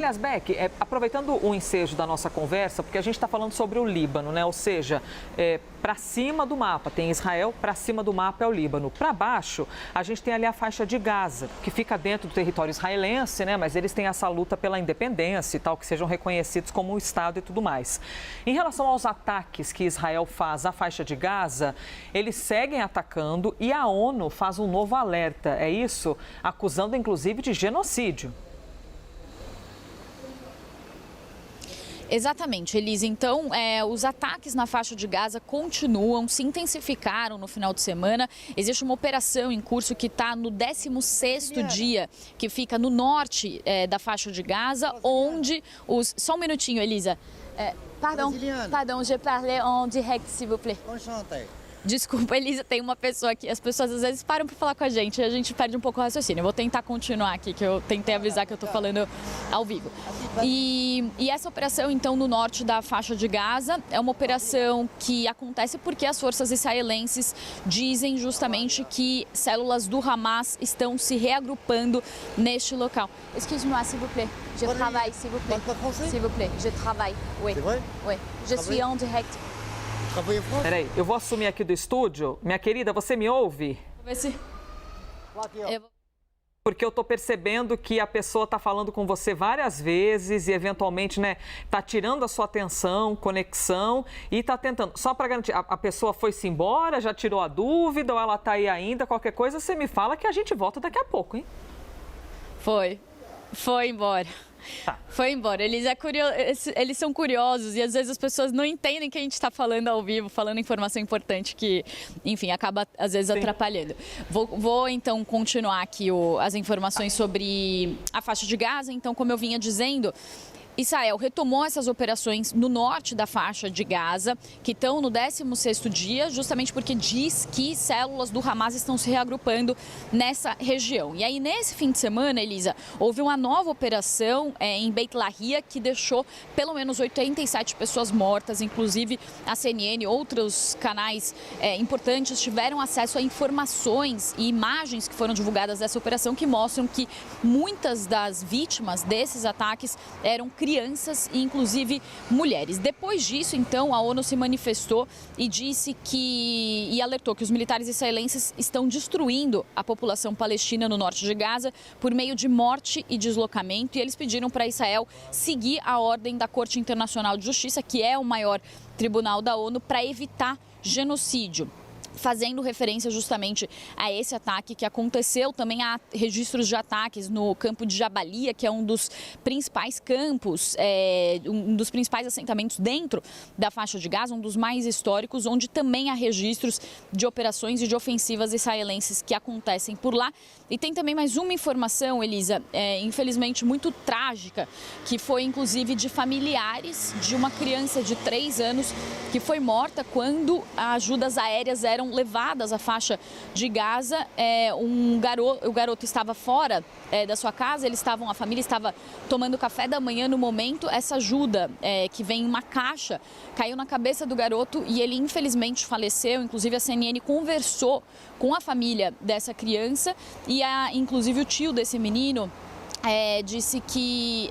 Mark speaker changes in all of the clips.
Speaker 1: Aliás, Beck, aproveitando o ensejo da nossa conversa, porque a gente está falando sobre o Líbano, né? Ou seja, para cima do mapa tem Israel, para cima do mapa é o Líbano. Para baixo, a gente tem ali a faixa de Gaza, que fica dentro do território israelense, né? Mas eles têm essa luta pela independência e tal, que sejam reconhecidos como um Estado e tudo mais. Em relação aos ataques que Israel faz à faixa de Gaza, eles seguem atacando e a ONU faz um novo alerta, é isso? Acusando, inclusive, de genocídio.
Speaker 2: Exatamente, Elisa. Então, os ataques na faixa de Gaza continuam, se intensificaram no final de semana. Existe uma operação em curso que está no 16º dia, que fica no norte da faixa de Gaza, onde os... Só um minutinho, Elisa. Pardon, je parle en direct, s'il vous plaît. Desculpa, Elisa, tem uma pessoa aqui. As pessoas às vezes param para falar com a gente e a gente perde um pouco o raciocínio. Eu vou tentar continuar aqui, que eu tentei avisar que eu estou falando ao vivo. E essa operação, então, no norte da faixa de Gaza, é uma operação que acontece porque as forças israelenses dizem justamente que células do Hamas estão se reagrupando neste local. Excuse-moi, s'il vous plaît. Je travaille, s'il vous plaît. S'il vous plaît, je travaille. Oui. Oui. Je suis en direct.
Speaker 1: Peraí, eu vou assumir aqui do estúdio. Minha querida, você me ouve?
Speaker 2: Vou ver se...
Speaker 1: Porque eu estou percebendo que a pessoa está falando com você várias vezes e, eventualmente, né, está tirando a sua atenção, conexão e está tentando. Só para garantir, a pessoa foi-se embora, já tirou a dúvida ou ela está aí ainda? Qualquer coisa, você me fala que a gente volta daqui a pouco, hein?
Speaker 2: Foi embora.
Speaker 1: Tá.
Speaker 2: Foi embora. Eles são curiosos e às vezes as pessoas não entendem que a gente está falando ao vivo, falando informação importante que, enfim, acaba às vezes atrapalhando. Vou então continuar aqui as informações sobre a faixa de Gaza. Então, como eu vinha dizendo, Israel retomou essas operações no norte da faixa de Gaza, que estão no 16º dia, justamente porque diz que células do Hamas estão se reagrupando nessa região. E aí, nesse fim de semana, Elisa, houve uma nova operação em Beit Lahia que deixou pelo menos 87 pessoas mortas, inclusive a CNN e outros canais importantes tiveram acesso a informações e imagens que foram divulgadas dessa operação que mostram que muitas das vítimas desses ataques eram crianças e, inclusive, mulheres. Depois disso, então, a ONU se manifestou e disse e alertou que os militares israelenses estão destruindo a população palestina no norte de Gaza por meio de morte e deslocamento. E eles pediram para Israel seguir a ordem da Corte Internacional de Justiça, que é o maior tribunal da ONU, para evitar genocídio, fazendo referência justamente a esse ataque que aconteceu. Também há registros de ataques no campo de Jabalia, que é um dos principais campos, um dos principais assentamentos dentro da faixa de Gaza, um dos mais históricos, onde também há registros de operações e de ofensivas israelenses que acontecem por lá. E tem também mais uma informação, Elisa, infelizmente muito trágica, que foi inclusive de familiares de uma criança de 3 anos que foi morta quando ajudas aéreas eram levadas à faixa de Gaza. O garoto estava fora da sua casa, a família estava tomando café da manhã no momento. Essa ajuda, que vem em uma caixa, caiu na cabeça do garoto e ele infelizmente faleceu. Inclusive a CNN conversou com a família dessa criança e inclusive o tio desse menino disse que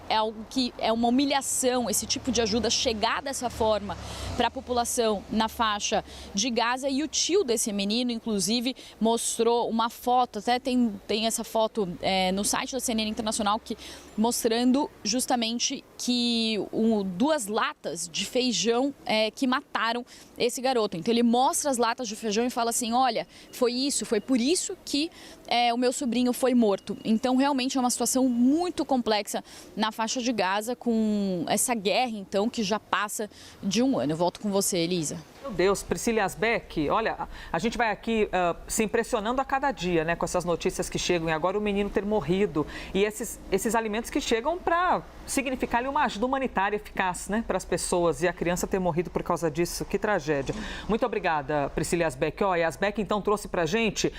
Speaker 2: é algo que é uma humilhação esse tipo de ajuda chegar dessa forma para a população na faixa de Gaza. E o tio desse menino, inclusive, mostrou uma foto, até tem essa foto no site da CNN Internacional, mostrando justamente que 2 latas de feijão que mataram esse garoto. Então ele mostra as latas de feijão e fala assim: olha, foi por isso que o meu sobrinho foi morto. Então realmente é uma situação muito complexa na faixa de Gaza, com essa guerra então que já passa de 1 ano. Eu volto com você, Elisa.
Speaker 1: Meu Deus, Priscila Asbeck, olha, a gente vai aqui se impressionando a cada dia, né, com essas notícias que chegam, e agora o menino ter morrido e esses alimentos que chegam para significar uma ajuda humanitária eficaz, né, para as pessoas, e a criança ter morrido por causa disso, que tragédia. Muito obrigada, Priscila Asbeck. E a Asbeck então trouxe para a gente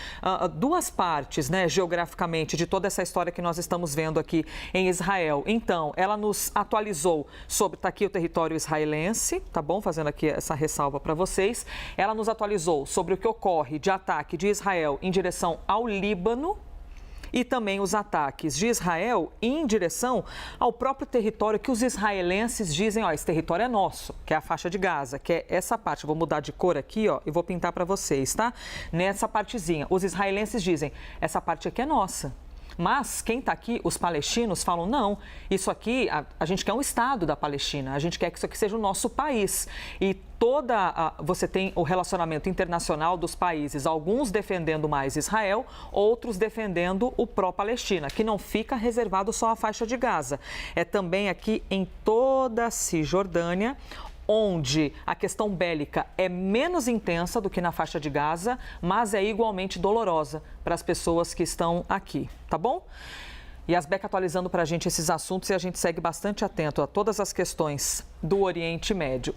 Speaker 1: 2 partes, né, geograficamente, de toda essa história que nós estamos vendo aqui em Israel. Então, ela nos atualizou sobre, tá aqui o território israelense, tá bom? Fazendo aqui essa ressalva para vocês. Ela nos atualizou sobre o que ocorre de ataque de Israel em direção ao Líbano. e também os ataques de Israel em direção ao próprio território que os israelenses dizem, ó, esse território é nosso, que é a faixa de Gaza, que é essa parte. Eu vou mudar de cor aqui, ó, e vou pintar para vocês, tá? Nessa partezinha. Os israelenses dizem, essa parte aqui é nossa. Mas quem está aqui, os palestinos, falam, não, isso aqui, a gente quer um Estado da Palestina, a gente quer que isso aqui seja o nosso país. E você tem o relacionamento internacional dos países, alguns defendendo mais Israel, outros defendendo o pró-Palestina, que não fica reservado só à faixa de Gaza. É também aqui em toda a Cisjordânia, onde a questão bélica é menos intensa do que na faixa de Gaza, mas é igualmente dolorosa para as pessoas que estão aqui, tá bom? E a Asbeck atualizando para a gente esses assuntos e a gente segue bastante atento a todas as questões do Oriente Médio.